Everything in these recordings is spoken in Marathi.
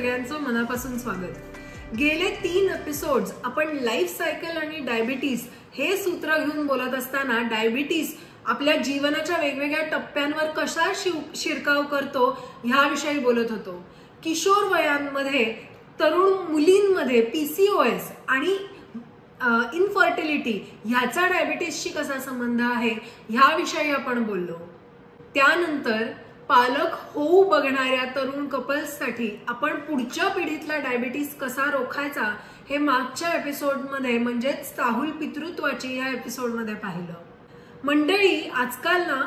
सगळ्यांचं मनापासून स्वागत। गेले 3 एपिसोड्स आपण लाईफ सायकल आणि डायबिटीज हे सूत्र घेऊन बोलत असताना डायबिटीज आपल्या जीवनाच्या वेगवेगळ्या टप्प्यांवर कसा शिरकाव करतो ह्याविषयी बोलत होतो। किशोर वयांमध्ये तरुण मुलींमध्ये पीसीओएस आणि इनफर्टिलिटी ह्याचा डायबिटीजशी कसा संबंध आहे ह्याविषयी आपण बोललो। त्यानंतर पालक होऊ बघणाऱ्या तरुण कपल्ससाठी आपण पुढच्या पिढीतला डायबिटीज कसा रोखायचा हे मागच्या एपिसोडमध्ये म्हणजेच साहूल पितृत्वाची या एपिसोडमध्ये पाहिलं। मंडळी, आजकाल ना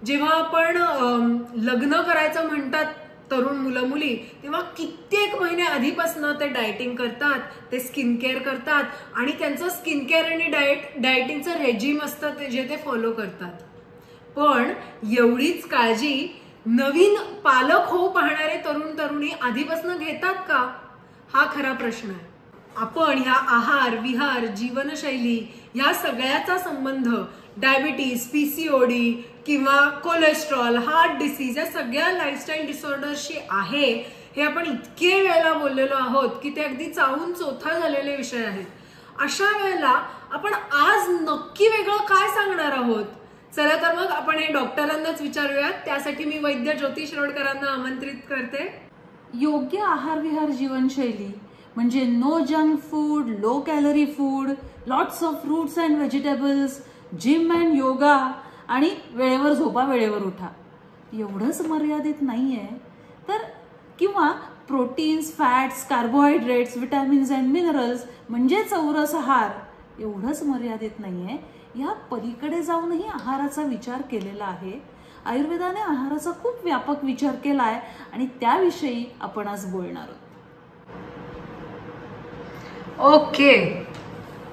जेव्हा आपण लग्न करायचं म्हणतात तरुण मुलं मुली तेव्हा कित्येक महिने आधीपासून ते डाएटिंग करतात, ते स्किन केअर करतात आणि त्यांचं स्किन केअर आणि डाएटिंगचं रेजिम असतं जे ते फॉलो करतात। पण एवढीच काळजी नवीन पालक होऊ पाहणारे तरुण तरुणी आधीपासून घेतात का हा खरा प्रश्न आहे। आपण ह्या आहार विहार जीवनशैली या सगळ्याचा संबंध डायबिटीज, पीसीओडी किंवा कोलेस्ट्रॉल, हार्ट डिसीज या सगळ्या लाईफस्टाईल डिसऑर्डर्सशी आहे हे आपण इतके वेळेला बोललेलो आहोत की ते अगदी चावून चोथा झालेले विषय आहेत। अशा वेळेला आपण आज नक्की वेगळं काय सांगणार आहोत? चला तर मग आपण हे डॉक्टरांनाच विचारूयात। त्यासाठी मी वैद्य ज्योती शिरोडकरांना आमंत्रित करते। योग्य आहार विहार जीवनशैली म्हणजे no junk food, low calorie food, lots of fruits and vegetables, gym and yoga आणि वेळेवर झोपा वेळेवर उठा एवढंच मर्यादित नाहीये तर किंवा proteins, fats, carbohydrates, vitamins and minerals म्हणजे चौरस आहार एवढंच मर्यादित नाहीये। या पलीकडे जाऊनही आहाराचा विचार केलेला आहे। आयुर्वेदाने आहाराचा खूप व्यापक विचार केला आहे आणि त्याविषयी आपण आज बोलणार आहोत। ओके,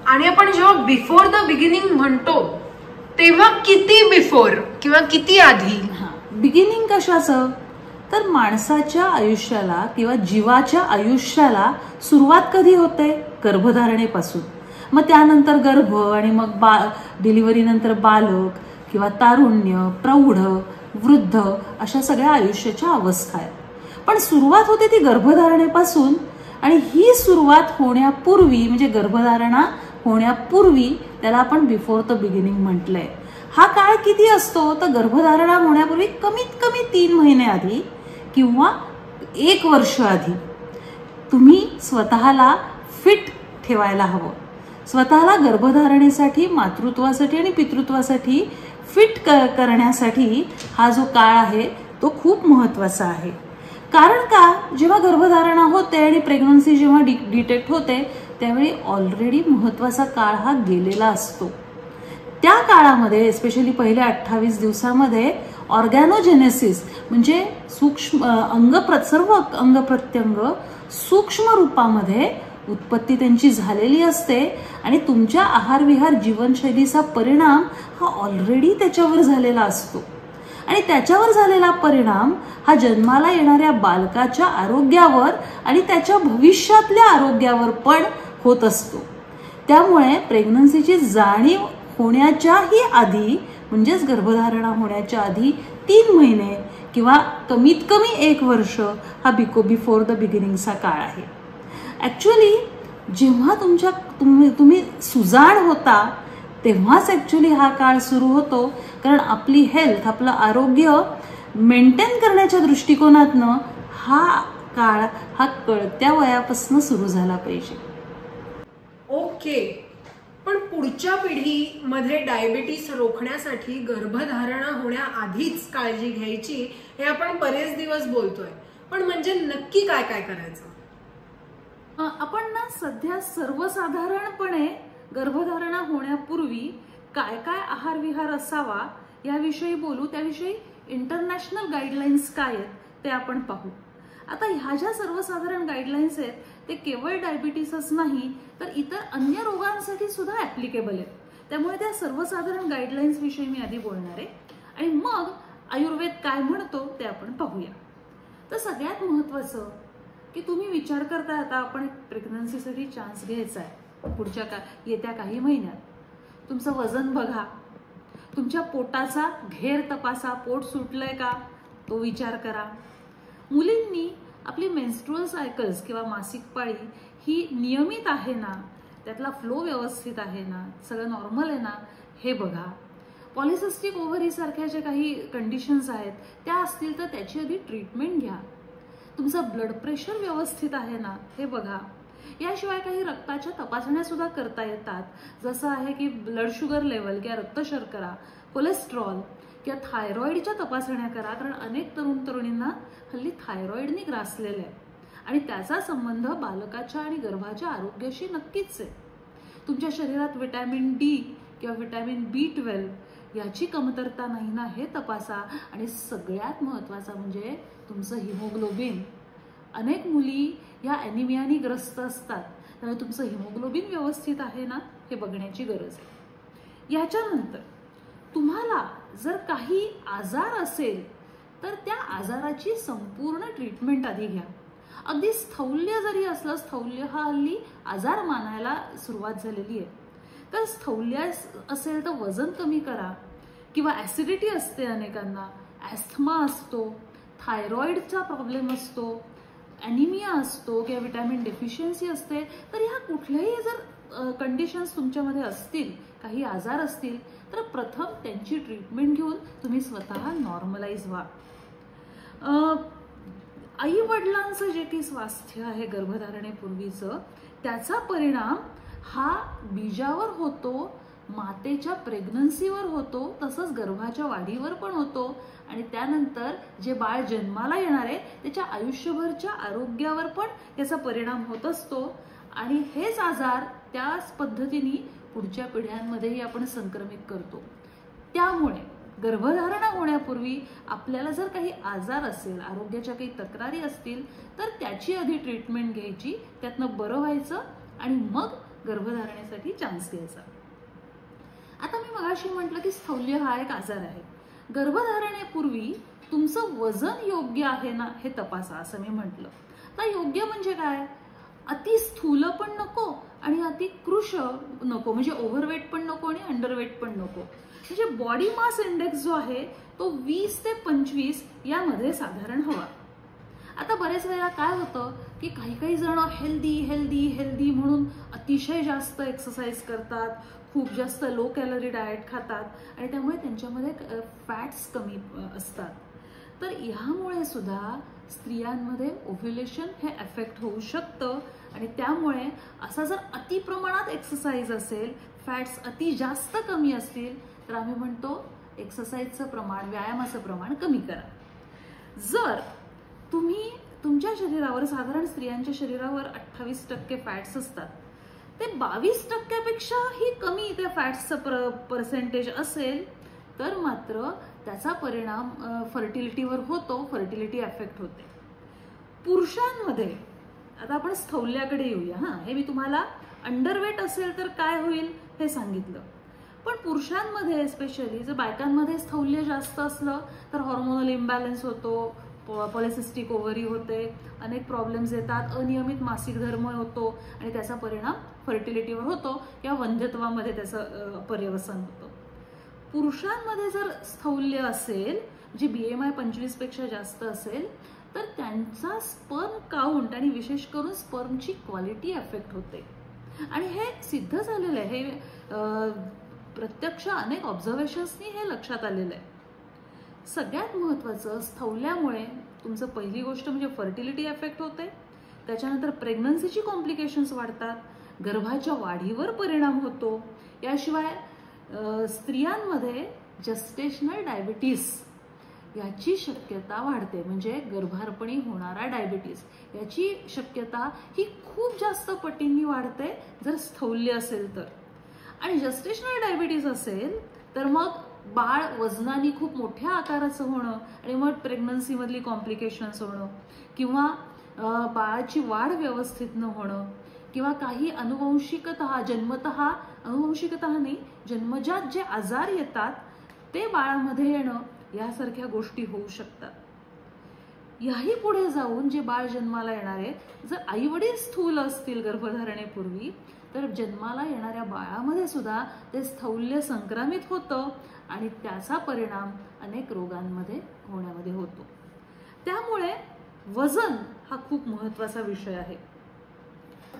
आणि आपण जेव्हा बिफोर द बिगिनिंग म्हणतो तेव्हा किती बिफोर किंवा किती आधी? बिगिनिंग कशाचं? तर माणसाच्या आयुष्याला किंवा जीवाच्या आयुष्याला सुरुवात कधी होते? गर्भधारणेपासून। मग त्यानंतर गर्भ आणि मग डिलिव्हरी नंतर बालक किंवा तारुण्य, प्रौढ, वृद्ध अशा सगळ्या आयुष्याच्या अवस्था आहेत। पण सुरुवात होते ती गर्भधारणेपासून आणि ही सुरुवात होण्यापूर्वी म्हणजे गर्भधारणा होण्यापूर्वी त्याला आपण बिफोर द बिगिनिंग म्हटलंय। हा काळ किती असतो? तर गर्भधारणा होण्यापूर्वी कमीत कमी 3 महिने आधी किंवा 1 वर्ष आधी तुम्ही स्वतःला फिट ठेवायला हवं। स्वतःला गर्भधारणेसाठी, मातृत्वासाठी आणि पितृत्वासाठी फिट करण्यासाठी हा जो काळ आहे तो खूप महत्वाचा आहे। कारण का? जेव्हा गर्भधारणा होते आणि प्रेग्नन्सी जेव्हा डिटेक्ट होते त्यावेळी ऑलरेडी महत्वाचा काळ हा गेलेला असतो। त्या काळामध्ये एस्पेशली पहिल्या 28 दिवसामध्ये ऑर्गॅनोजेनेसिस म्हणजे सर्व अंग प्रत्यंग सूक्ष्म रूपामध्ये उत्पत्ती त्यांची झालेली असते आणि तुमच्या आहार विहार जीवनशैलीचा परिणाम हा ऑलरेडी त्याच्यावर झालेला असतो आणि त्याच्यावर झालेला परिणाम हा जन्माला येणाऱ्या बालकाच्या आरोग्यावर आणि त्याच्या भविष्यातल्या आरोग्यावर पण होत असतो। त्यामुळे प्रेग्नन्सीची जाणीव होण्याच्याही आधी म्हणजेच गर्भधारणा होण्याच्या आधी 3 महिने किंवा कमीत कमी 1 वर्ष हा बिफोर द बिगिनिंगचा काळ आहे। ऍक्च्युअली जेव्हा तुम्ही सुजाण होता तेव्हाच ऍक्च्युअली हा काळ सुरू होतो। कारण आपली हेल्थ, आपलं आरोग्य मेंटेन करण्याच्या दृष्टिकोनातनं हा काळ हा कळत्या वयापासून सुरू झाला पाहिजे। ओके, पण पुढच्या पिढीमध्ये डायबिटीस रोखण्यासाठी गर्भधारणा होण्याआधीच काळजी घ्यायची हे आपण बरेच दिवस बोलतोय, पण म्हणजे नक्की काय काय करायचं? आपण ना सध्या सर्वसाधारणपणे गर्भधारणा होण्यापूर्वी काय काय आहार विहार असावा याविषयी बोलू। त्याविषयी इंटरनॅशनल गाईडलाईन्स काय आहेत ते आपण पाहू। आता ह्या ज्या सर्वसाधारण गाईडलाईन्स आहेत ते केवळ डायबिटीसच नाही तर इतर अन्य रोगांसाठी सुद्धा ऍप्लिकेबल आहेत। त्यामुळे त्या सर्वसाधारण गाईडलाईन्स विषयी मी आधी बोलणार आहे आणि मग आयुर्वेद काय म्हणतो ते आपण पाहूया। तर सगळ्यात महत्वाचं की तुम्ही विचार करता आता आपण प्रेग्नन्सीसाठी चान्स घ्यायचा आहे येत्या काही महिन्यात। तुमचं वजन बघा, तुमच्या पोटाचा घेर तपासा, पोट सुटलंय का तो विचार करा। मुलींनी आपली मेन्स्ट्रुअल सायकल्स किंवा मासिक पाळी ही नियमित आहे ना, त्यातला फ्लो व्यवस्थित आहे ना, सगळं नॉर्मल आहे ना हे बघा. पॉलिसिस्टिक ओव्हरी सारख्या ज्या काही कंडिशन्स आहेत त्या असतील तर त्याची आधी ट्रीटमेंट घ्या. तुमचं ब्लड प्रेशर व्यवस्थित आहे ना हे बघा. याशिवाय काही रक्ताच्या तपासण्या सुद्धा करता येतात, जसं आहे की ब्लड शुगर लेवल किंवा रक्तशर्करा, कोलेस्ट्रॉल किंवा थायरॉइडच्या तपासण्या करा. कारण अनेक तरुण तरुणींना हल्ली थायरॉइडनी ग्रासलेलं आहे आणि त्याचा संबंध बालकाच्या आणि गर्भाच्या आरोग्याशी नक्कीच आहे. तुमच्या शरीरात व्हिटॅमिन डी किंवा व्हिटॅमिन B12 याची कमतरता नाही ना हे तपासा. आणि सगळ्यात महत्त्वाचं म्हणजे तुमचं हिमोग्लोबिन. अनेक मुली या ॲनिमियानी ग्रस्त असतात, त्यामुळे तुमचं हिमोग्लोबिन व्यवस्थित आहे ना हे बघण्याची गरज आहे. याच्यानंतर तुम्हाला जर काही आजार असेल तर त्या आजाराची संपूर्ण ट्रीटमेंट आधी घ्या. अगदी स्थौल्य जरी असलं, स्थौल्य हा हल्ली आजार मानायला सुरुवात झालेली आहे, तर स्थौल्य असेल तर वजन कमी करा. किंवा ॲसिडिटी असते अनेकांना, ॲस्थमा असतो, थायरॉइडचा प्रॉब्लेम असतो, ॲनिमिया असतो किंवा व्हिटॅमिन डेफिशियन्सी असते. तर ह्या कुठल्याही जर कंडिशन्स तुमच्यामध्ये असतील, काही आजार असतील, तर प्रथम त्यांची ट्रीटमेंट घेऊन तुम्ही स्वतः नॉर्मलाइज व्हा. आई वडिलांचं जे काही स्वास्थ्य आहे गर्भधारणेपूर्वीचं, त्याचा परिणाम हा बीजावर होतो, मातेच्या प्रेग्नन्सीवर होतो, तसंच गर्भाच्या वाढीवर पण होतो आणि त्यानंतर जे बाळ जन्माला येणार आहे त्याच्या आयुष्यभरच्या आरोग्यावर पण याचा परिणाम होत असतो. आणि हेच आजार त्याच पद्धतीने पुढच्या पिढ्यांमध्येही आपण संक्रमित करतो. त्यामुळे गर्भधारणा होण्यापूर्वी आपल्याला जर काही आजार असेल, आरोग्याच्या काही तक्रारी असतील, तर त्याची आधी ट्रीटमेंट घ्यायची, त्यातनं बरं व्हायचं आणि मग गर्भधारणेसाठी चान्स घ्यायचा. आता मी मगाशी म्हटलं की स्थौल्य हा एक आजार आहे. गर्भधारणेपूर्वी तुमचं वजन योग्य आहे ना हे तपासा, असं मी म्हटलं. तर योग्य म्हणजे काय? अति स्थूल पण नको आणि अति कृश नको, म्हणजे ओव्हरवेट पण नको आणि अंडरवेट पण नको. म्हणजे बॉडी मास इंडेक्स जो आहे तो 20 ते 25 यामध्ये साधारण हवा. आता बरेच वेळा काय होतं की काही जण हेल्दी हेल्दी हेल्दी म्हणून अतिशय जास्त एक्सरसाइज करतात, खूप जास्त लो कॅलरी डाएट खातात आणि त्यामुळे त्यांच्यामध्ये फॅट्स कमी असतात. तर ह्यामुळे सुद्धा स्त्रियांमध्ये ओव्ह्युलेशन हे अफेक्ट होऊ शकतं आणि त्यामुळे असा जर अति प्रमाणात एक्सरसाइज असेल, फॅट्स अति जास्त कमी असतील, तर आम्ही म्हणतो एक्सरसाइजचं प्रमाण, व्यायामाचं प्रमाण कमी करा. जर तुम्ही तुमच्या शरीरावर, साधारण स्त्रियांच्या शरीरावर 28% फॅट्स असतात, ते 22% ही कमी त्या फॅट्सचं पर्सेंटेज असेल तर मात्र त्याचा परिणाम फर्टिलिटीवर होतो, फर्टिलिटी अफेक्ट होते. पुरुषांमध्ये आता आपण स्थौल्याकडे येऊया. हे मी तुम्हाला अंडरवेट असेल तर काय होईल हे सांगितलं, पण पुरुषांमध्ये स्पेशली जर बायकांमध्ये स्थौल्य जास्त असलं तर हॉर्मोनल इम्बॅलन्स होतो, पॉलिसिस्टिक ओव्हरी होते, अनेक प्रॉब्लेम्स येतात, अनियमित मासिक धर्म होतो आणि त्याचा परिणाम फर्टिलिटीवर होतो किंवा वंध्यत्वामध्ये त्याचं पर्यवसन होतं. पुरुषांमध्ये जर स्थौल्य असेल, जे BMI 25 जास्त असेल, तर त्यांचा स्पर्म काउंट आणि विशेष करून स्पर्मची क्वालिटी अफेक्ट होते. आणि हे सिद्ध झालेलं आहे, हे प्रत्यक्ष अनेक ऑब्झर्वेशन्सनी हे लक्षात आलेलं आहे. सगळ्यात महत्त्वाचं, स्थौल्यामुळे तुमचं पहिली गोष्ट म्हणजे फर्टिलिटी अफेक्ट होते, त्याच्यानंतर प्रेग्नन्सीची कॉम्प्लिकेशन्स वाढतात, गर्भाच्या वाढीवर परिणाम होतो. याशिवाय स्त्रियांमध्ये जस्टेशनल डायबिटीस याची शक्यता वाढते, म्हणजे गर्भारपणी होणारा डायबिटीस याची शक्यता ही खूप जास्त पटींनी वाढते जर स्थौल्य असेल तर. आणि जस्टेशनल डायबिटीस असेल तर मग बाळ वजनाने खूप मोठ्या आकाराचं होणं आणि मग प्रेग्नन्सीमधली कॉम्प्लिकेशन्स होणं किंवा बाळाची वाढ व्यवस्थित न होणं किंवा काही अनुवंशिकतः, जन्मतः, अनुवंशिकतः नाही, जन्मजात जे आजार येतात ते बाळामध्ये येणं, यासारख्या गोष्टी होऊ शकतात. याही पुढे जाऊन जे बाळ जन्माला येणार आहे, जर आईवडील स्थूल असतील गर्भधारणेपूर्वी, तर जन्माला येणाऱ्या बाळामध्ये सुद्धा ते स्थौल्य संक्रमित होतं आणि त्याचा परिणाम अनेक रोगांमध्ये होण्यामध्ये होतो. त्यामुळे वजन हा खूप महत्वाचा विषय आहे.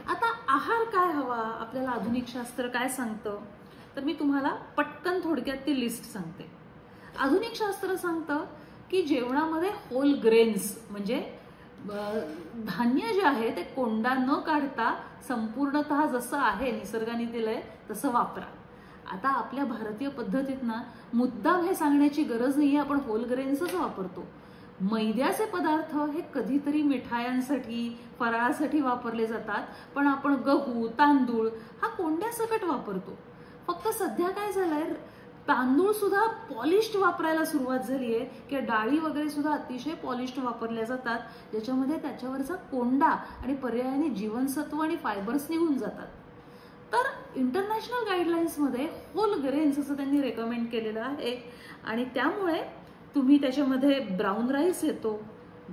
आता आहार काय हवा, आपल्याला आधुनिक शास्त्र काय सांगतं, तर मी तुम्हाला पटकन थोडक्यात ती लिस्ट सांगते. आधुनिक शास्त्र सांगतं की जेवणामध्ये होल ग्रेन्स म्हणजे धान्य जे आहे ते कोंडा न काढता संपूर्णतः जसं आहे निसर्गाने दिलंय तसं वापरा. आता आपल्या भारतीय पद्धतीत ना मुद्दाम हे सांगण्याची गरज नाहीये, आपण होल ग्रेन्सच वापरतो. मैद्याचे पदार्थ हे कधीतरी मिठायांसाठी फराळासाठी वापरले जातात, पण आपण गहू तांदूळ हा कोंड्यासकट वापरतो. फक्त सध्या काय झालंय, तांदूळ सुद्धा पॉलिश्ड वापरायला सुरुवात झाली आहे, किंवा डाळी वगैरे सुद्धा अतिशय पॉलिश्ड वापरल्या जातात, ज्याच्यामध्ये त्याच्यावरचा कोंडा आणि पर्यायाने जीवनसत्व आणि फायबर्स निघून जातात. तर इंटरनॅशनल गाईडलाईन्समध्ये होल ग्रेन्स असं त्यांनी रेकमेंड केलेलं आहे. आणि त्यामुळे तुम्ही त्याच्यामध्ये ब्राऊन राईस येतो,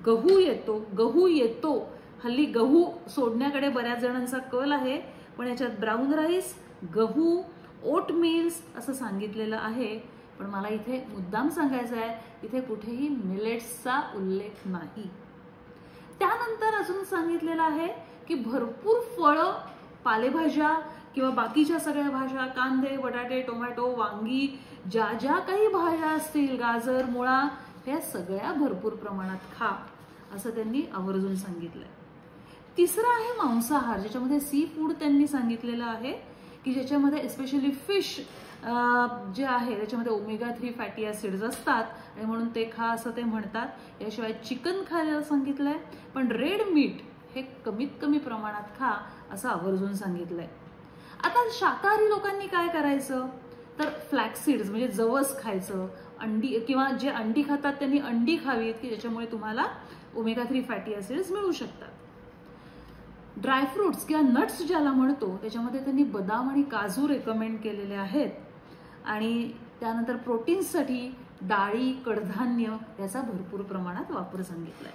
गहू येतो. हल्ली गहू सोडण्याकडे बऱ्याच जणांचा कल आहे, पण याच्यात ब्राऊन राईस, गहू, ओट मिल्स असं सांगितलेलं आहे. पण मला इथे मुद्दाम सांगायचं आहे, इथे कुठेही मिलेट्सचा उल्लेख नाही. त्यानंतर अजून सांगितलेलं आहे की भरपूर फळं, पालेभाज्या किंवा बाकीच्या सगळ्या भाज्या, कांदे, बटाटे, टोमॅटो, वांगी, ज्या ज्या काही भाज्या असतील, गाजर, मुळा, ह्या सगळ्या भरपूर प्रमाणात खा असं त्यांनी आवर्जून सांगितलंय. तिसरं आहे मांसाहार, ज्याच्यामध्ये सी फूड त्यांनी सांगितलेलं आहे की ज्याच्यामध्ये एस्पेशली फिश जे आहे त्याच्यामध्ये ओमेगा 3 फॅटी ऍसिड्स असतात आणि म्हणून ते खा असं ते म्हणतात. याशिवाय चिकन खायला सांगितलंय, पण रेड मीट हे कमीत कमी प्रमाणात खा असं आवर्जून सांगितलंय. आता शाकाहारी लोकांनी काय करायचं, तर फ्लॅक्स सीड्स म्हणजे जवस खायचं, अंडी किंवा जे अंडी खातात त्यांनी अंडी खावीत की ज्याच्यामुळे तुम्हाला ओमेगा 3 फॅटी ऍसिड्स मिळू शकतात. ड्रायफ्रुट्स किंवा नट्स ज्याला म्हणतो त्याच्यामध्ये त्यांनी बदाम आणि काजू रेकमेंड केलेले आहेत. आणि त्यानंतर प्रोटीन्ससाठी डाळी, कडधान्य याचा भरपूर प्रमाणात वापर सांगितलाय.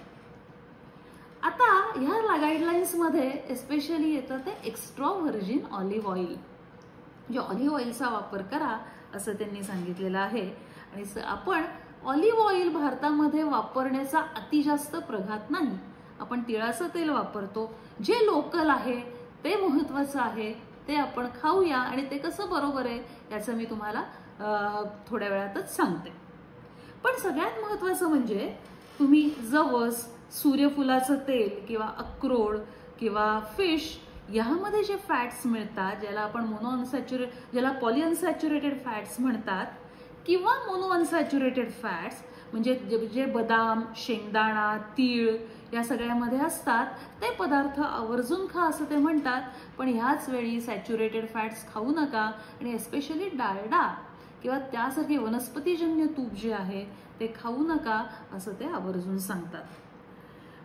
आता ह्या गाईडलाईन्समध्ये एस्पेशली येतं ते एक्स्ट्रा व्हर्जिन ऑलिव्ह ऑइल, म्हणजे ऑलिव्ह ऑइलचा वापर करा असं त्यांनी सांगितलेलं आहे. आणि आपण ऑलिव्ह ऑइल भारतामध्ये वापरण्याचा अति जास्त प्रघात नाही. आपण तिळाचं तेल वापरतो, जे लोकल आहे ते महत्वाचं आहे, ते आपण खाऊया. आणि ते कसं बरोबर आहे याचं मी तुम्हाला थोड्या वेळातच सांगते. पण सगळ्यात महत्वाचं म्हणजे तुम्ही जवस, सूर्यफुलाचं तेल किंवा अक्रोड किंवा फिश यामध्ये जे फॅट्स मिळतात, ज्याला आपण ज्याला पॉलिअनसॅच्युरेटेड फॅट्स म्हणतात किंवा मोनोअनसॅच्युरेटेड फॅट्स म्हणजे जे बदाम, शेंगदाणा, तीळ या सगळ्यामध्ये असतात, ते पदार्थ आवर्जून खा असं ते म्हणतात. पण ह्याच वेळी सॅच्युरेटेड फॅट्स खाऊ नका आणि एस्पेशली डालडा किंवा त्यासारखे वनस्पतीजन्य तूप जे आहे ते खाऊ नका असं ते आवर्जून सांगतात.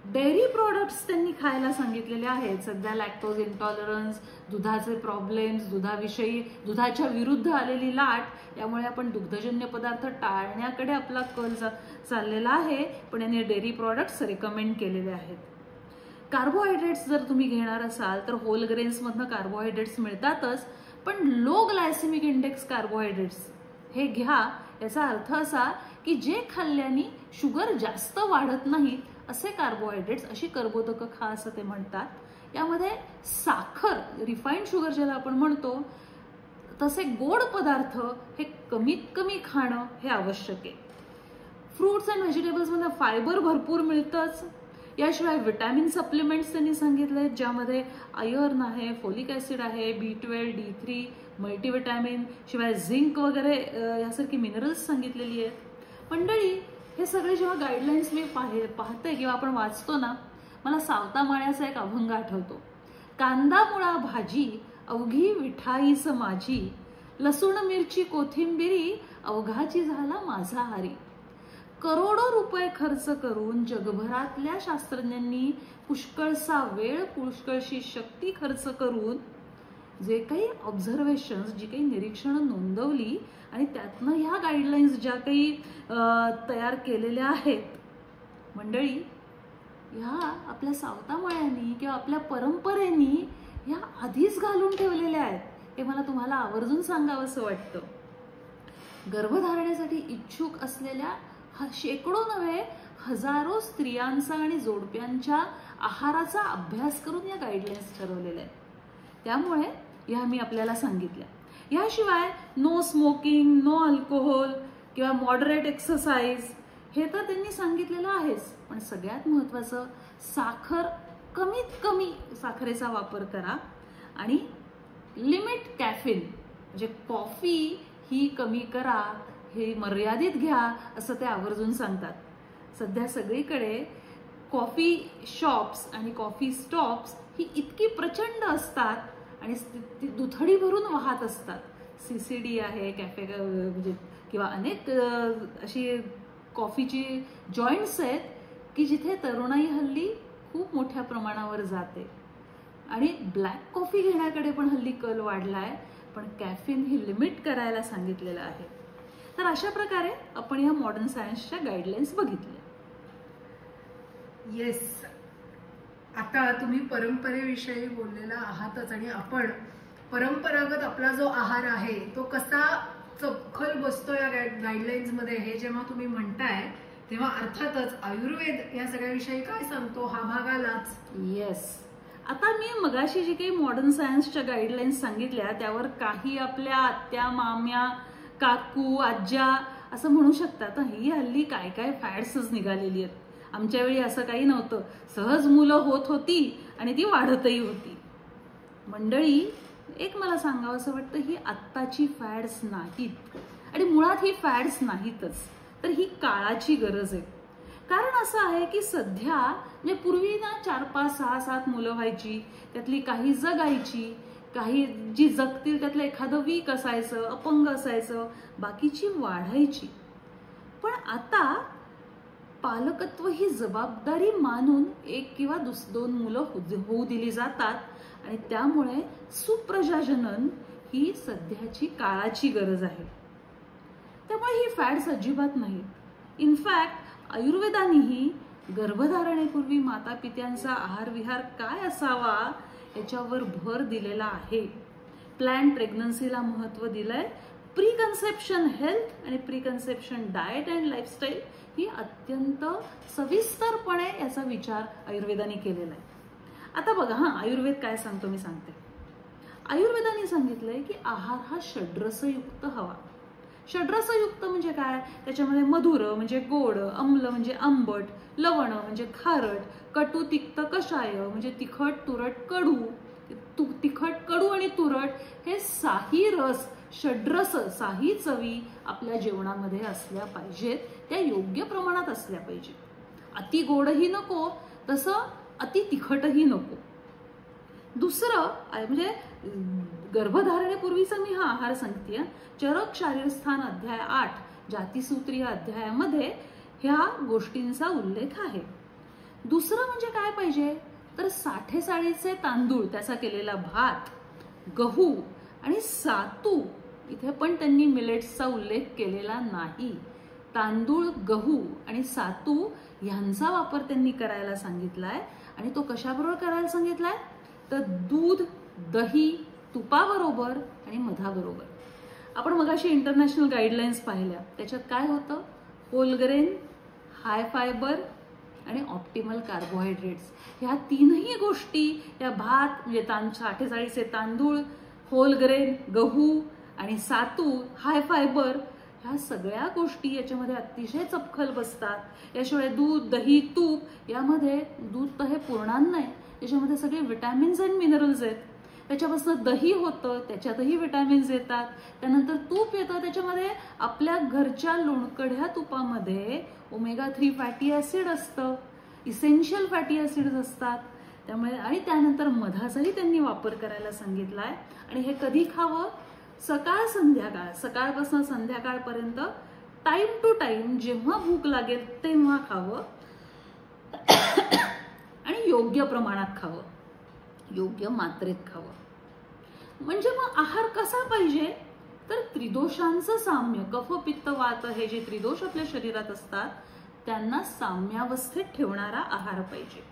डेअरी प्रोडक्ट्स त्यांनी खायला सांगितलेले आहेत. सध्या लॅक्टोज इंटॉलरन्स, दुधाचे प्रॉब्लेम्स, दुधाच्या विरुद्ध आलेली लाट यामुळे आपण दुग्धजन्य पदार्थ टाळण्याकडे आपला कल चाललेला आहे. पण यांनी डेअरी प्रोडक्ट्स रेकमेंड केलेले आहेत. कार्बोहायड्रेट्स जर तुम्ही घेणार असाल तर होल ग्रेन्समधनं कार्बोहायड्रेट्स मिळतातच, पण लो ग्लायसेमिक इंडेक्स कार्बोहायड्रेट्स हे घ्या. याचा अर्थ असा की जे खाल्ल्याने शुगर जास्त वाढत नाहीत असे कार्बोहायड्रेट्स, अशी कर्बोदकं खा असं ते म्हणतात. यामध्ये साखर, रिफाईंड शुगर ज्याला आपण म्हणतो, तसे गोड पदार्थ हे कमीत कमी खाणं हे आवश्यक आहे. फ्रुट्स अँड व्हेजिटेबल्समध्ये फायबर भरपूर मिळतंच. याशिवाय विटॅमिन सप्लिमेंट्स त्यांनी सांगितले, ज्यामध्ये आयर्न आहे, फोलिक ऍसिड आहे, B12, D3, मल्टीविटॅमिन, शिवाय झिंक वगैरे यासारखी मिनरल्स सांगितलेली आहेत. मंडळी, हे सगळे जेव्हा गाईडलाईन्स मी पाहते किंवा आपण वाचतो ना, मला सावता माळ्याचा एक अभंग आठवतो. कांदा मुळा भाजी अवघी विठाईस माझी, लसूण मिरची कोथिंबिरी अवघाची झाला माझा हारी. करोडो रुपये खर्च करून जगभरातल्या शास्त्रज्ञांनी पुष्कळसा वेळ, पुष्कळशी शक्ती खर्च करून जे काही ऑब्झर्वेशन्स, जी काही निरीक्षणं नोंदवली आणि त्यातनं ह्या गाईडलाईन्स ज्या काही तयार केलेल्या आहेत, मंडळी ह्या आपल्या सावतामाळ्यांनी किंवा आपल्या परंपरेनी ह्या आधीच घालून ठेवलेल्या आहेत. हे मला तुम्हाला आवर्जून सांगावंसं वाटतं. गर्भधारणेसाठी इच्छुक असलेल्या शेकडो नव्हे हजारो स्त्रियांचा आणि जोडप्यांच्या आहाराचा अभ्यास करून या गाईडलाईन्स ठरवलेल्या आहेत. त्यामुळे ह्या मी आपल्याला सांगितल्या. याशिवाय नो स्मोकिंग, नो अल्कोहोल किंवा मॉडरेट एक्सरसाइज हे तर त्यांनी सांगितलेलं आहेच. पण सगळ्यात महत्त्वाचं, साखर कमीत कमी साखरेचा वापर करा आणि लिमिट कॅफिन म्हणजे कॉफी ही कमी करा, हे मर्यादित घ्या असं ते आवर्जून सांगतात. सध्या सगळीकडे कॉफी शॉप्स आणि कॉफी स्टॉप्स ही इतकी प्रचंड असतात आणि ती दुथडी भरून वाहत असतात. CCD आहे, कॅफे म्हणजे किंवा अनेक अशी कॉफीची जॉईंट्स आहेत की जिथे तरुणाई हल्ली खूप मोठ्या प्रमाणावर जाते आणि ब्लॅक कॉफी घेण्याकडे पण हल्ली कल वाढलाय. पण कॅफिन ही लिमिट करायला सांगितलेलं आहे. तर अशा प्रकारे आपण या मॉडर्न सायन्सच्या गाईडलाईन्स बघितल्या. येस, आता तुम्ही परंपरेविषयी बोललेला आहातच आणि आपण परंपरागत आपला जो आहार आहे तो कसा चपखल बसतो या गाईडलाईन्स मध्ये हे जेव्हा तुम्ही म्हणताय तेव्हा अर्थातच आयुर्वेद या सगळ्याविषयी काय सांगतो हा भाग आलाच. येस, आता मी मगाशी जी काही मॉडर्न सायन्सच्या गाईडलाईन्स सांगितल्या त्यावर काही आपल्या आत्या, माम्या, काकू, आज्या असं म्हणू शकतात ही हल्ली काय काय फॅड्सच निघालेली आहेत. आमच्या वेळी असं काही नव्हतं. सहज मुलं होत होती आणि ती वाढतही होती. मंडळी, एक मला सांगावं असं वाटतं, ही आत्ताची फॅड्स नाहीत आणि मुळात ही फॅड्स नाहीतच, तर ही काळाची गरज आहे. कारण असं आहे की सध्या म्हणजे पूर्वी ना 4, 5, 6, 7 मुलं व्हायची, त्यातली काही जगायची, काही जी जगतील त्यातलं एखादं वीक असायचं, अपंग असायचं, बाकीची वाढायची. पण आता पालकत्व ही जबाबदारी मानून 1 किंवा 2 मुलं होऊ दिली जातात आणि त्यामुळे सुप्रजाजनन ही सध्याची काळाची गरज आहे. त्यामुळे ही फॅड्स अजिबात नाहीत. इनफॅक्ट आयुर्वेदानेही गर्भधारणेपूर्वी माता पित्यांचा आहार विहार काय असावा याच्यावर भर दिलेला आहे. प्लॅन प्रेग्नन्सीला महत्त्व दिलंय. प्री कन्सेप्शन हेल्थ आणि pre conception diet and lifestyle ही अत्यंत सविस्तरपणे याचा विचार आयुर्वेदाने केलेला आहे. आता बघा आयुर्वेद काय सांगतो मी सांगते. आयुर्वेदाने सांगितलंय की आहार हा षड्रसयुक्त हवा. षड्रसयुक्त म्हणजे काय? त्याच्यामध्ये मधुर म्हणजे गोड, आम्ल म्हणजे आंबट, लवण म्हणजे खारट, कटू तिक्त कषाय म्हणजे तिखट तुरट कडू. तिखट कडू आणि तुरट हे साही रस, षड्रस, साही चवी आपल्या जेवणामध्ये असल्या पाहिजेत. त्या योग्य प्रमाणात असल्या पाहिजेत. अति गोडही नको, तसं अति तिखटही नको. दुसरं म्हणजे गर्भधारणेपूर्वीचा मी हा आहार सांगतेय. चरक शारीरस्थान अध्याय 8 जातीसूत्री अध्यायामध्ये ह्या गोष्टींचा उल्लेख आहे. दुसरं म्हणजे काय पाहिजे तर साठेसाळीचे तांदूळ, त्याचा केलेला भात, गहू आणि सातू. इथे पण त्यांनी मिलेट्सचा उल्लेख केलेला नाही. तांदूळ, गहू आणि सातू ह्यांचा वापर त्यांनी करायला सांगितलाय. आणि तो कशाबरोबर करायला सांगितलाय तर दूध, दही, तुपाबरोबर आणि मधाबरोबर. आपण मगाशी इंटरनॅशनल गाईडलाईन्स पाहिल्या. त्याच्यात काय होतं? होल ग्रेन, हाय फायबर आणि ऑप्टिमल कार्बोहायड्रेट्स ह्या 3ही गोष्टी या भात म्हणजे 48 तांदूळ, होल ग्रेन, गहू आणि सातू, हाय फायबर ह्या सगळ्या गोष्टी याच्यामध्ये अतिशय चपखल बसतात. याशिवाय दूध, दही, तूप यामध्ये दूध तर हे पूर्णान्न आहे, त्याच्यामध्ये सगळे विटॅमिन्स अँड मिनरल्स आहेत. त्याच्यापासून दही होतं, त्याच्यातही विटॅमिन्स येतात. त्यानंतर तूप येतं, त्याच्यामध्ये आपल्या घरच्या लोणकढ्या तुपामध्ये ओमेगा-3 फॅटी ऍसिड असतं, इसेन्शियल फॅटी ऍसिड्स असतात. त्यामुळे आणि त्यानंतर मधाचाही त्यांनी वापर करायला सांगितलाय. आणि हे कधी खावं? सकाळ संध्याकाळ, सकाळपासून संध्याकाळपर्यंत टाइम टू टाइम जेव्हा भूक लागेल तेव्हा खावं आणि योग्य प्रमाणात खावं, योग्य मात्रेत खावं. म्हणजे मग आहार कसा पाहिजे तर त्रिदोषांचं साम्य, कफ पित्त वात हे जे त्रिदोष आपल्या शरीरात असतात त्यांना साम्यावस्थेत ठेवणारा आहार पाहिजे.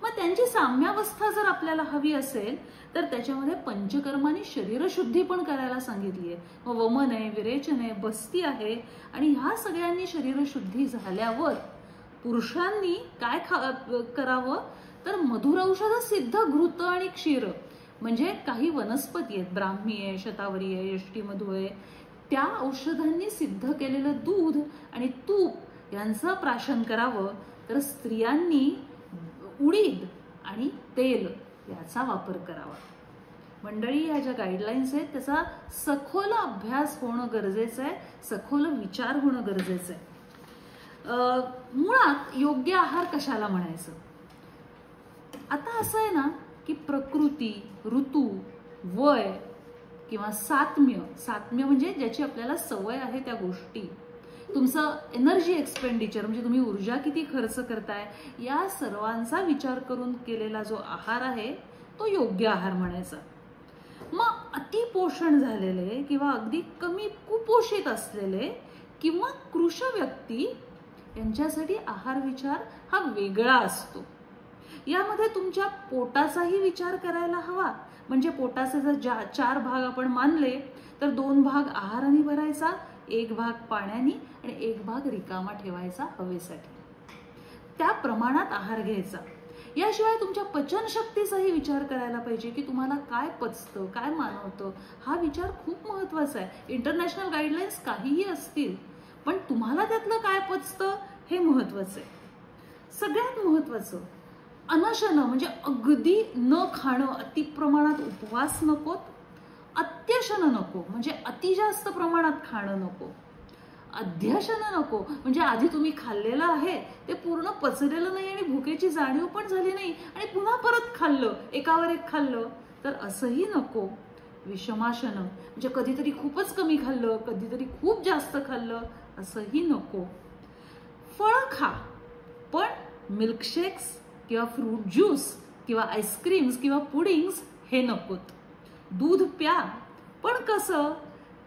मग त्यांची साम्यावस्था जर आपल्याला हवी असेल तर त्याच्यामध्ये पंचकर्मांनी शरीरशुद्धी पण करायला सांगितली आहे. मग वमन आहे, विरेचन आहे, बस्ती आहे. आणि ह्या सगळ्यांनी शरीरशुद्धी झाल्यावर पुरुषांनी काय करावं तर मधुर औषध सिद्ध घृत आणि क्षीर म्हणजे काही वनस्पती आहेत, ब्राह्मी आहे, शतावरी आहे, यष्टीमधू आहे, त्या औषधांनी सिद्ध केलेलं दूध आणि तूप यांचं प्राशन करावं. तर स्त्रियांनी उडीद आणि तेल याचा वापर करावा. मंडळी, ह्या ज्या गाईडलाईन्स आहेत त्याचा सखोल अभ्यास होणं गरजेचं आहे, सखोल विचार होणं गरजेचं आहे. मुळात योग्य आहार कशाला म्हणायचं? आता असं आहे ना की प्रकृती, ऋतू, वय किंवा सात्म्य म्हणजे ज्याची आपल्याला सवय आहे त्या गोष्टी, तुमचं एनर्जी एक्सपेंडिचर म्हणजे तुम्ही ऊर्जा किती खर्च करताय, या सर्वांचा विचार करून केलेला जो आहार आहे तो योग्य आहार म्हणायचा. मग अतिपोषण झालेले किंवा अगदी कमी कुपोषित असलेले किंवा कृश व्यक्ती यांच्यासाठी आहार विचार हा वेगळा असतो. यामध्ये तुमच्या पोटाचाही विचार करायला हवा. म्हणजे पोटाचे जर 4 भाग आपण मानले तर 2 भाग आहाराने भरायचा, 1 भाग पाण्याने आणि 1 भाग रिकामा ठेवायचा हवेसाठी. त्या प्रमाणात आहार घ्यायचा. याशिवाय तुमच्या पचनशक्तीचाही विचार करायला पाहिजे की तुम्हाला काय पचतं, काय मानवतं. हा विचार खूप महत्वाचा आहे. इंटरनॅशनल गाईडलाईन्स काहीही असतील पण तुम्हाला त्यातलं काय पचतं हे महत्वाचं आहे. सगळ्यात महत्वाचं अनशन म्हणजे अगदी न खाणं, अति प्रमाणात उपवास नकोत. अत्यशन नको म्हणजे अति जास्त प्रमाणात खाणं नको. अध्यशन नको म्हणजे आधी तुम्ही खाल्लेलं आहे ते पूर्ण पचलेलं नाही आणि भुकेची जाणीव पण झाली नाही आणि पुन्हा परत खाल्लं, एकावर एक खाल्लं, तर असंही नको. विषमाशन म्हणजे कधीतरी खूपच कमी खाल्लं, कधीतरी खूप जास्त खाल्लं, असंही नको. फळं खा पण मिल्कशेक्स किंवा फ्रूट ज्यूस किंवा आईस्क्रीम्स किंवा पुडिंग्स हे नकोत. दूध प्या पण कसं,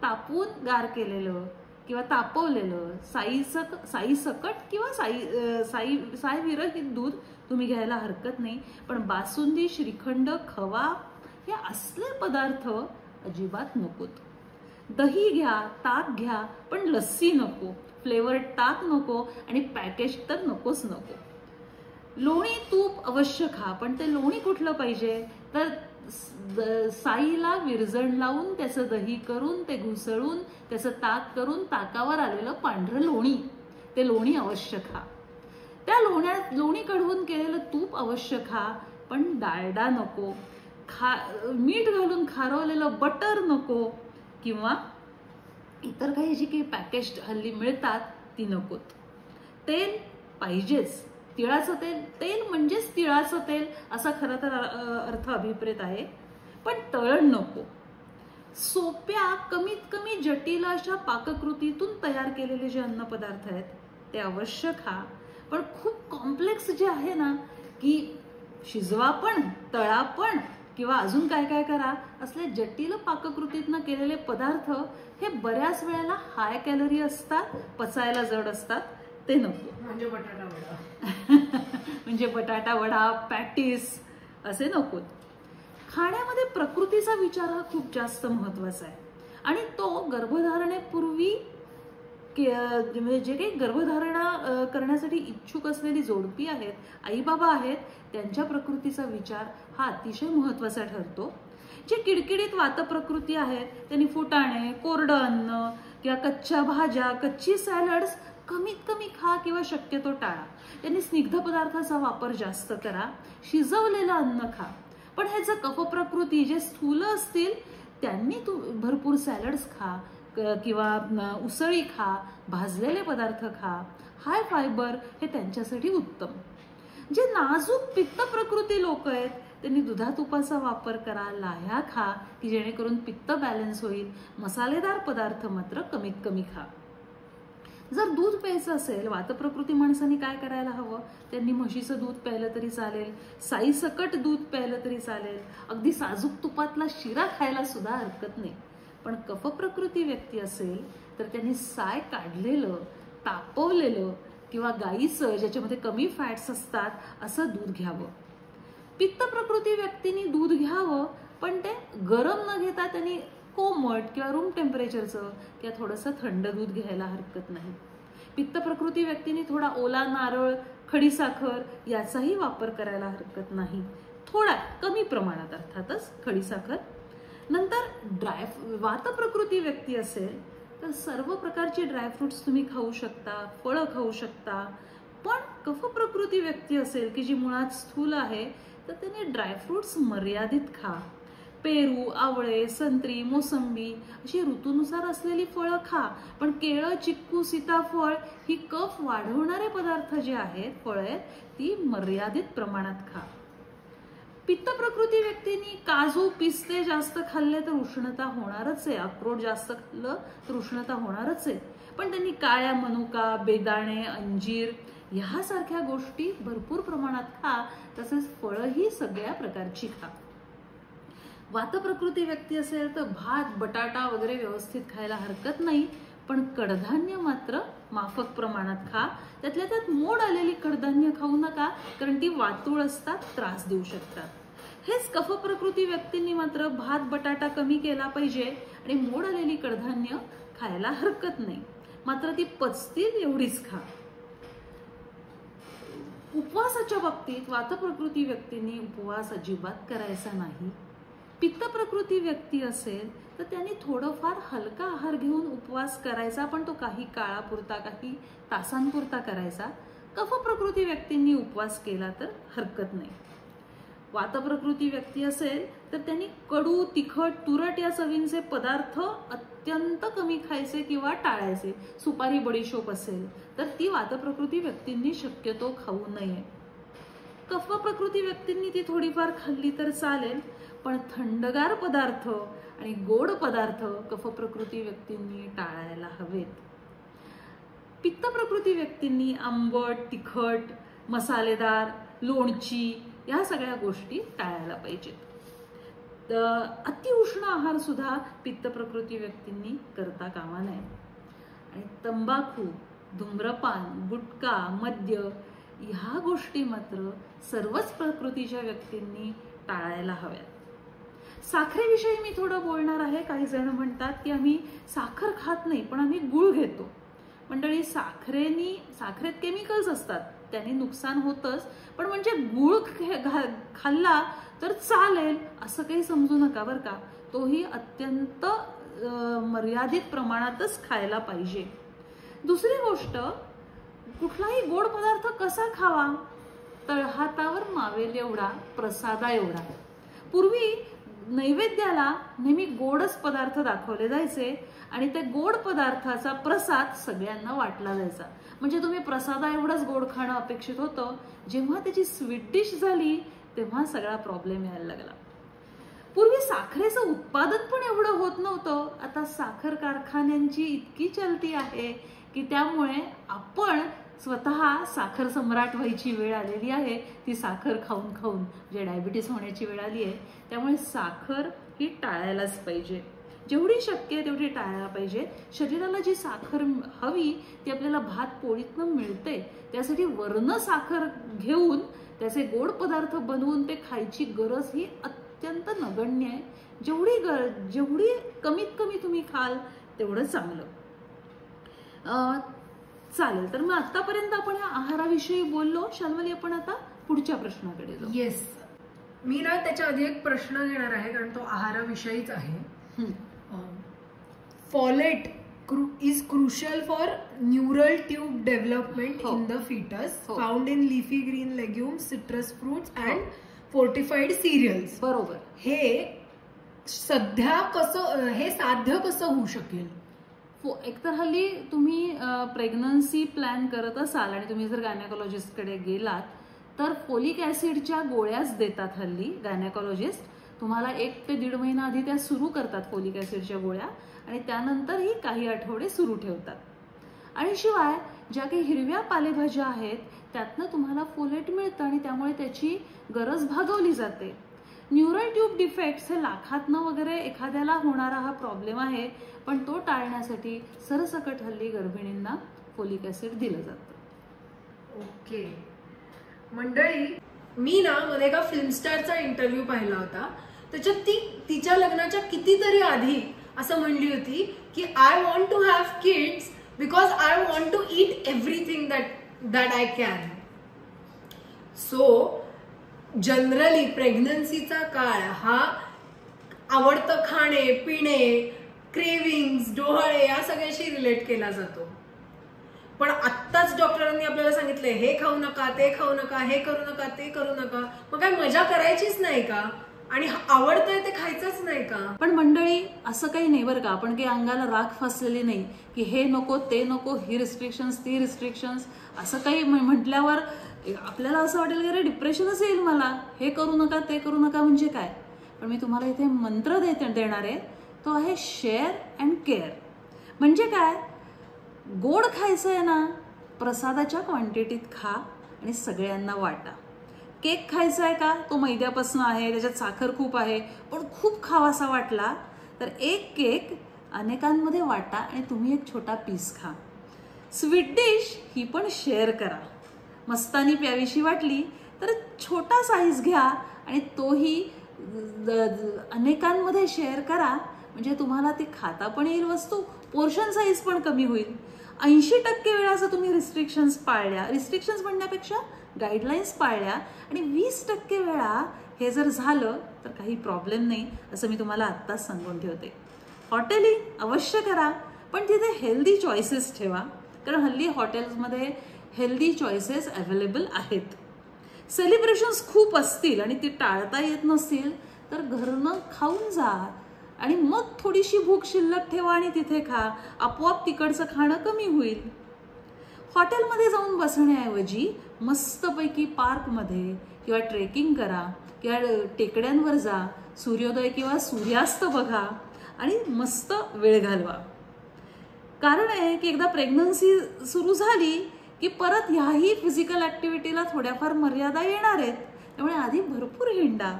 तापून गार केलेलं किंवा तापवलेलं, साई सकट किंवा साई विरहित दूध तुम्ही घ्यायला हरकत नाही. पण बासुंदी, श्रीखंड, खवा हे असले पदार्थ अजिबात नकोत. दही घ्या, ताक घ्या पण लस्सी नको, फ्लेवर्ड ताक नको आणि पॅकेज तर नकोच नको. लोणी तूप अवश्य खा पण ते लोणी कुठलं पाहिजे तर साईला विरजण लावून त्याचं दही करून ते घुसळून त्याचं ताक करून ताकावर आलेलं पांढरं लोणी, ते लोणी अवश्य खा. त्या लोणी कढवून केलेलं तूप अवश्य खा पण डालडा नको. मीठ घालून खारवलेलं बटर नको किंवा इतर काही जी काही पॅकेज हल्ली मिळतात ती नकोत. तेल पाहिजेच, तिळाचं तेल म्हणजेच तिळाचं तेल असा खरं तर अर्थ अभिप्रेत आहे, पण तळण नको. सोप्या कमीत कमी जटिल अशा पाककृतीतून तयार केलेले जे अन्नपदार्थ आहेत ते अवश्य खा. पण खूप कॉम्प्लेक्स जे आहे ना की शिजवा पण, तळा पण किंवा अजून काय काय करा, असले जटिल पाककृतीतनं केलेले पदार्थ हे बऱ्याच वेळेला हाय कॅलरी असतात, पचायला जड असतात, ते नको. म्हणजे बटाटा वडा म्हणजे बटाटा वडा, पॅटीस असे नकोत. खाण्यामध्ये प्रकृतीचा विचार हा खूप जास्त महत्वाचा आहे आणि तो गर्भधारणेपूर्वी म्हणजे जे काही गर्भधारणा करण्यासाठी इच्छुक असलेली जोडपी आहेत, आई बाबा आहेत, त्यांच्या प्रकृतीचा विचार हा अतिशय महत्वाचा ठरतो. जे किडकिडीत वातप्रकृती आहेत त्यांनी फुटाणे, कोरडं अन्न किंवा कच्च्या भाज्या, कच्ची सॅलड्स कमीत कमी खा किंवा शक्यतो टाळा. त्यांनी स्निग्ध पदार्थाचा वापर जास्त करा, शिजवलेलं अन्न खा. पण हे जर कफप्रकृती जे स्थूल असतील त्यांनी भरपूर सॅलड्स खा किंवा उसळी खा, भाजलेले पदार्थ खा. हाय फायबर हे त्यांच्यासाठी उत्तम. जे नाजूक पित्त प्रकृती लोक आहेत त्यांनी दुधा तुपाचा वापर करा, लाह्या खा की जेणेकरून पित्त बॅलन्स होईल. मसालेदार पदार्थ मात्र कमीत कमी खा. जर दूध प्यायचं असेल, वातप्रकृती माणसांनी काय करायला हवं, त्यांनी म्हशीचं दूध प्यायलं तरी चालेल, साई सकट दूध प्यायलं तरी चालेल, अगदी साजूक तुपातला शिरा खायला सुद्धा हरकत नाही. पण कफप्रकृती व्यक्ती असेल तर त्यांनी साय काढलेलं, तापवलेलं किंवा गाईचं ज्याच्यामध्ये कमी फॅट्स असतात असं दूध घ्यावं. पित्त प्रकृती व्यक्तींनी दूध घ्यावं पण ते गरम न घेता त्यांनी कोमट किंवा रूम टेम्परेचरचं किंवा थोडंसं थंड दूध घ्यायला हरकत नाही. पित्त प्रकृती व्यक्तींनी थोडा ओला नारळ खडीसाखर याचाही वापर करायला हरकत नाही, थोडा कमी प्रमाणात अर्थातच खडीसाखर. नंतर वातप्रकृती व्यक्ती असेल तर सर्व प्रकारचे ड्रायफ्रुट्स तुम्ही खाऊ शकता, फळं खाऊ शकता. पण कफ प्रकृती व्यक्ती असेल की जी मुळात स्थूल आहे तर त्याने ड्रायफ्रुट्स मर्यादित खा. पेरू, आवळे, संत्री, मोसंबी अशी ऋतूनुसार असलेली फळं खा, पण केळं, चिक्कू, सीताफळ ही कफ वाढवणारे पदार्थ जे आहेत, फळं आहेत, ती मर्यादित प्रमाणात खा. पित्त प्रकृती व्यक्तींनी काजू, पिस्ते जास्त खाल्ले तर उष्णता होणारच आहे, अक्रोड जास्त खाल्लं तर उष्णता होणारच आहे. पण त्यांनी काळ्या मनुका, बेदाणे, अंजीर ह्यासारख्या गोष्टी भरपूर प्रमाणात खा. तसेच फळंही सगळ्या प्रकारची खा. वातप्रकृती व्यक्ती असेल तर भात, बटाटा वगैरे व्यवस्थित खायला हरकत नाही, पण कडधान्य मात्र माफक प्रमाणात खा. त्यातल्या त्यात मोड आलेली कडधान्य खाऊ नका, कारण ती वातूळ असतात, त्रास देऊ शकतात. हेच कफ प्रकृती व्यक्तींनी मात्र भात, बटाटा कमी केला पाहिजे आणि मोड आलेली कडधान्य खायला हरकत नाही, मात्र ती पचतील एवढीच खा. उपवासाच्या बाबतीत वातप्रकृती व्यक्तींनी उपवास अजिबात करायचा नाही. पित्त प्रकृती व्यक्ती असेल तर त्यांनी थोडंफार हलका आहार घेऊन उपवास करायचा, पण तो काही काळापुरता, काही तासांपुरता करायचा. कफ प्रकृती व्यक्तींनी उपवास केला तर हरकत नाही. वातप्रकृती व्यक्ती असेल तर त्यांनी कडू, तिखट, तुरट या चवींचे पदार्थ अत्यंत कमी खायचे किंवा टाळायचे. सुपारी, बडीशोप असेल तर ती वातप्रकृती व्यक्तींनी शक्यतो खाऊ नये. कफ प्रकृती व्यक्तींनी ती थोडीफार खाल्ली तर चालेल, पण थंडगार पदार्थ आणि गोड पदार्थ कफ प्रकृती व्यक्तींनी टाळायला हवेत. पित्त प्रकृती व्यक्तींनी आंबट, तिखट, मसालेदार, लोणची या सगळ्या गोष्टी टाळायला पाहिजेत. अतिउष्ण आहार सुद्धा पित्त प्रकृती व्यक्तींनी करता कामा नये. आणि तंबाखू, धूम्रपान, गुटखा, मद्य ह्या गोष्टी मात्र सर्वच प्रकृतीच्या व्यक्तींनी टाळायला हव्यात. साखरेविषयी मी थोडं बोलणार आहे. काही जण म्हणतात की आम्ही साखर खात नाही पण आम्ही गुळ घेतो. मंडळी, साखरेत केमिकल्स असतात, त्याने नुकसान होतच, पण म्हणजे गुळ खाल्ला तर चालेल असं काही समजू नका बरं का. तोही अत्यंत मर्यादित प्रमाणातच खायला पाहिजे. दुसरी गोष्ट, कुठलाही गोड पदार्थ कसा खावा? तळहातावर मावेल एवढा, प्रसादा एवढा. पूर्वी नैवेद्याला नेहमी गोडच पदार्थ दाखवले जायचे आणि ते गोड पदार्थाचा प्रसाद सगळ्यांना वाटला जायचा. म्हणजे तुम्ही प्रसादा एवढंच गोड खाणं अपेक्षित होतं. जेव्हा त्याची स्वीट डिश झाली तेव्हा सगळा प्रॉब्लेम यायला लागला. पूर्वी साखरेचं उत्पादन पण एवढं होत नव्हतं. आता साखर कारखान्यांची इतकी चलती आहे की त्यामुळे आपण स्वतः साखर सम्राट व्हायची वेळ आलेली आहे. ती साखर खाऊन खाऊन जे डायबिटीस होण्याची वेळ आली आहे. त्यामुळे साखर ही टाळायलाच पाहिजे, जेवढी शक्य आहे तेवढी टाळायला पाहिजे. शरीराला जी साखर हवी ती आपल्याला भात पोळीतनं मिळते. त्यासाठी वर्ण साखर घेऊन त्याचे गोड पदार्थ बनवून ते खायची गरज ही अत्यंत नगण्य आहे. जेवढी कमीत कमी तुम्ही खाल तेवढं चांगलं. चालेल, तर मग आतापर्यंत आपण या आहाराविषयी बोललो. शाल्मली, आपण आता पुढच्या प्रश्नाकडे जाऊ. येस, मी ना त्याच्या आधी एक प्रश्न घेणार आहे, कारण तो आहाराविषयीच आहे. Folate is crucial for neural tube development in the fetus, found in leafy green legumes, citrus fruits and fortified cereals. बरोबर. हे साध्य कसं होऊ शकेल? एकतर हल्ली तुम्ही प्रेग्नन्सी प्लॅन करत असाल आणि तुम्ही जर गायनेकोलॉजिस्टकडे गेलात तर फोलिक ऍसिडच्या गोळ्याच देतात हल्ली गायनेकोलॉजिस्ट. तुम्हाला 1 ते 1.5 महिना आधी त्या सुरू करतात फोलिक ऍसिडच्या गोळ्या आणि त्यानंतरही काही आठवडे सुरू ठेवतात. आणि शिवाय ज्या काही हिरव्या पालेभाज्या आहेत त्यातनं तुम्हाला फोलेट मिळतं आणि त्यामुळे त्याची गरज भागवली जाते. न्यूरल ट्यूब डिफेक्ट्स हे लाखातनं वगैरे एखाद्याला होणारा हा प्रॉब्लेम आहे, पण तो टाळण्यासाठी सरसकट हल्ली गर्भिणींना फोलिक ऍसिड दिलं जातं. ओके मंडळी, मी ना मध्ये एका फिल्मस्टारचा इंटरव्ह्यू पाहिला होता. त्याच्यात ती तिच्या लग्नाच्या कितीतरी आधी असं म्हणली होती की I want to have kids because I want to eat everything that I can. So generally प्रेग्नन्सीचा काळ हा आवडतं खाणे पिणे क्रेविंग्स डोहाळे या सगळ्याशी रिलेट केला जातो. पण आत्ताच डॉक्टरांनी आपल्याला सांगितलंय हे खाऊ नका ते खाऊ नका हे करू नका ते करू नका, मग काय मजा करायचीच नाही का आणि आवडतंय ते खायचंच नाही का? पण मंडळी असं काही नाही बरं का, आपण काही अंगाला राख फासलेली नाही की हे नको ते नको ही रिस्ट्रिक्शन्स ती रिस्ट्रिक्शन्स असं काही म्हटल्यावर आपल्याला असं वाटेल की अरे डिप्रेशनच येईल मला, हे करू नका ते करू नका म्हणजे काय. पण मी तुम्हाला इथे मंत्र देणार आहे, तो आहे शेअर अँड केअर. म्हणजे काय, गोड खायचं आहे ना, प्रसादाच्या क्वांटिटीत खा आणि सगळ्यांना वाटा. केक खायचा आहे का, तो मैद्यापासून आहे, त्याच्यात साखर खूप आहे, पण खूप खावासा वाटला तर एक केक अनेकांमध्ये वाटा आणि तुम्ही एक छोटा पीस खा. स्वीट डिश ही पण शेअर करा. मस्तानी प्यावीशी वाटली तर छोटा साईज घ्या आणि तोही अनेकांमध्ये शेअर करा, म्हणजे तुम्हाला ती खाता पण येईल वस्तू, पोर्शन साईज पण कमी होईल. 80% वेळा जर तुम्ही रिस्ट्रिक्शन्स पाळल्या, रिस्ट्रिक्शन्स म्हणण्यापेक्षा गाईडलाईन्स पाळल्या आणि 20% वेळा हे जर झालं तर काही प्रॉब्लेम नाही, असं मी तुम्हाला आत्ताच सांगून ठेवते. हॉटेलिंग अवश्य करा, पण तिथे हेल्दी चॉईसेस ठेवा, कारण हल्ली हॉटेल्समध्ये हेल्दी चॉईसेस अवेलेबल आहेत. सेलिब्रेशन्स खूप असतील आणि ती टाळता येत नसतील तर घरनं खाऊन जा आणि मग थोडीशी भूक शिल्लक ठेवा आणि तिथे खा, आपोआप तिकडचं खाणं कमी होईल. हॉटेलमध्ये जाऊन बसण्याऐवजी मस्तपैकी पार्कमध्ये किंवा ट्रेकिंग करा किंवा टेकड्यांवर जा, सूर्योदय किंवा सूर्यास्त बघा आणि मस्त वेळ घालवा. कारण आहे की एकदा प्रेग्नन्सी सुरू झाली की परत ह्याही फिजिकल ऍक्टिव्हिटीला थोड्याफार मर्यादा येणार आहेत, त्यामुळे आधी भरपूर हिंडा.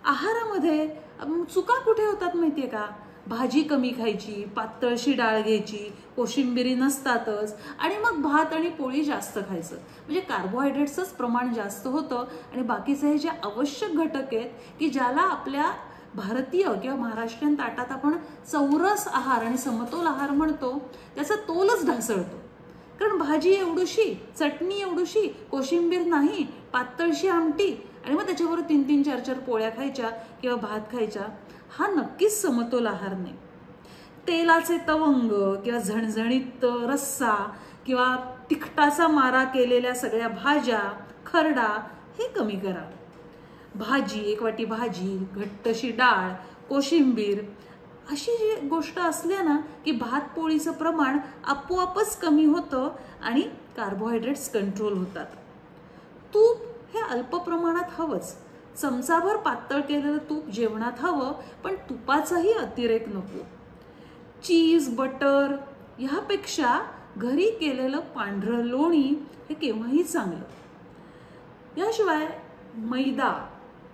आहारामध्ये चुका कुठे होतात माहितीये का, भाजी कमी खायची, पातळशी डाळ घ्यायची, कोशिंबिरी नसतातच आणि मग भात आणि पोळी जास्त खायचं, म्हणजे कार्बोहायड्रेट्सच प्रमाण जास्त होतं आणि बाकीचे हे जे आवश्यक घटक आहेत की ज्याला आपल्या भारतीय किंवा महाराष्ट्रीयन ताटात आपण चौरस आहार आणि समतोल आहार म्हणतो, त्याचा तोलच ढासळतो. कारण भाजी एवढूशी, चटणी एवढूशी, कोशिंबीर नाही, पातळशी आमटी आणि मग त्याच्यावर 3-3, 4-4 पोळ्या खायच्या किंवा भात खायच्या, हा नक्कीच समतोल आहार नाही. तेलाचे तवंग किंवा झणझणीत रस्सा किंवा तिखटाचा मारा केलेल्या सगळ्या भाज्या, खरडा हे कमी करा. भाजी, एक वाटी भाजी, घट्टशी डाळ, कोशिंबीर अशी जी गोष्ट असल्या ना की भात पोळीचं प्रमाण आपोआपच कमी होतं आणि कार्बोहायड्रेट्स कंट्रोल होतात. तूप हे अल्प प्रमाणात हवंच, चमचाभर पातळ केलेलं तूप जेवणात हवं, पण तुपाचाही अतिरेक नको. चीज बटर ह्यापेक्षा घरी केलेलं पांढरं लोणी हे केव्हाही चांगलं. याशिवाय मैदा,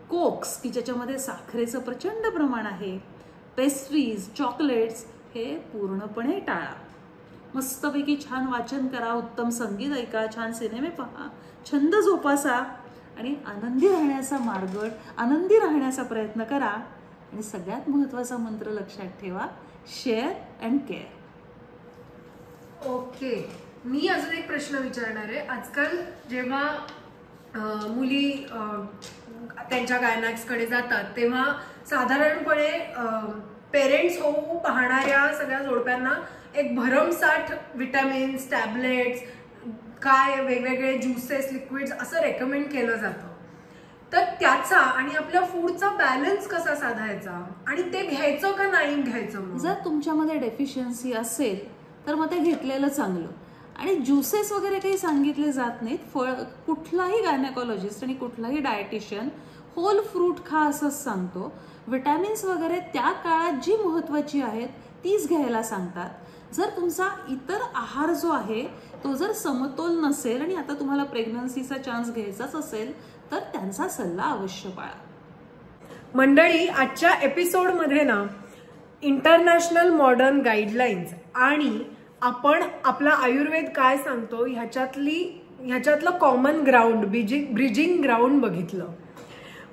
कोक्स की ज्याच्यामध्ये साखरेचं प्रचंड प्रमाण आहे, पेस्ट्रीज, चॉकलेट्स हे पूर्णपणे टाळा. मस्तपैकी छान वाचन करा, उत्तम संगीत ऐका, छान सिनेमे पहा, छंद जोपासा आणि आनंदी राहण्याचा प्रयत्न करा. आणि सगळ्यात महत्त्वाचा मंत्र लक्षात ठेवा, शेअर अँड केअर. ओके, मी अजून एक प्रश्न विचारणार आहे. आजकाल जेव्हा मुली त्यांच्या गायनॅक्सकडे जातात तेव्हा साधारणपणे पेरेंट्स होऊ पाहणाऱ्या सगळ्या जोडप्यांना एक भरमसाठ विटॅमिन्स, टॅबलेट्स, काय वेगवेगळे ज्युसेस, लिक्विड्स असं रेकमेंड केलं जातं. तर त्याचा आणि आपल्या फूडचा बॅलन्स कसा साधायचा आणि ते घ्यायचं का नाही घ्यायचं? जर तुमच्यामध्ये डेफिशियन्सी असेल तर मग ते घेतलेलं चांगलं. आणि ज्युसेस वगैरे काही सांगितले जात नाहीत. कुठलाही गायनेकॉलॉजिस्ट आणि कुठलाही डायटिशियन होल फ्रूट खा असंच सांगतो. विटॅमिन्स वगैरे त्या काळात जी महत्त्वाची आहेत तीच घ्यायला सांगतात. जर तुमचा इतर आहार जो आहे तो जर समतोल नसेल आणि आता तुम्हाला प्रेग्नन्सीचा चान्स घ्यायचाच असेल तर त्यांचा सल्ला अवश्य पाळा. मंडळी, आजच्या एपिसोडमध्ये ना इंटरनॅशनल मॉडर्न गाईडलाईन्स आणि आपण आपला आयुर्वेद काय सांगतो ह्याच्यातलं कॉमन ग्राउंड, ब्रिजिंग ग्राउंड बघितलं.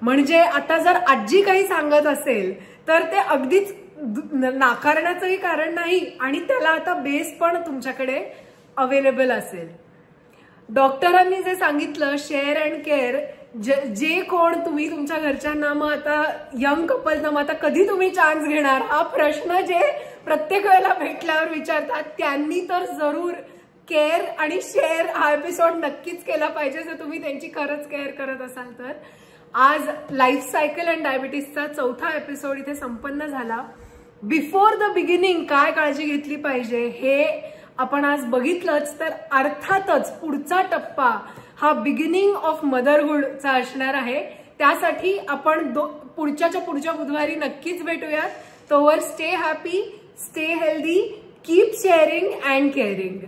म्हणजे आता जर आजी काही सांगत असेल तर ते अगदीच नाकारण्याचंही कारण नाही आणि त्याला आता बेस पण तुमच्याकडे अवेलेबल असेल. डॉक्टरांनी जे सांगितलं शेअर अँड केअर, जे कोण तुम्ही तुमच्या घरच्यांना मग आता यंग कपलना मग आता कधी तुम्ही चान्स घेणार हा प्रश्न जे प्रत्येक वेळेला भेटल्यावर विचारतात, त्यांनी तर जरूर केअर आणि शेअर हा एपिसोड नक्कीच केला पाहिजे जर तुम्ही त्यांची खरंच केअर करत असाल तर. आज लाईफ सायकल अँड डायबिटीसचा 4था एपिसोड इथे संपन्न झाला. बिफोर द बिगिनिंग काय काळजी घेतली पाहिजे हे आपण आज बघितलंच, तर अर्थातच पुढचा टप्पा हा बिगिनिंग ऑफ मदरहूडचा असणार आहे. त्यासाठी आपण पुढच्या बुधवारी नक्कीच भेटूयात. तोवर stay happy, stay healthy, keep sharing and caring.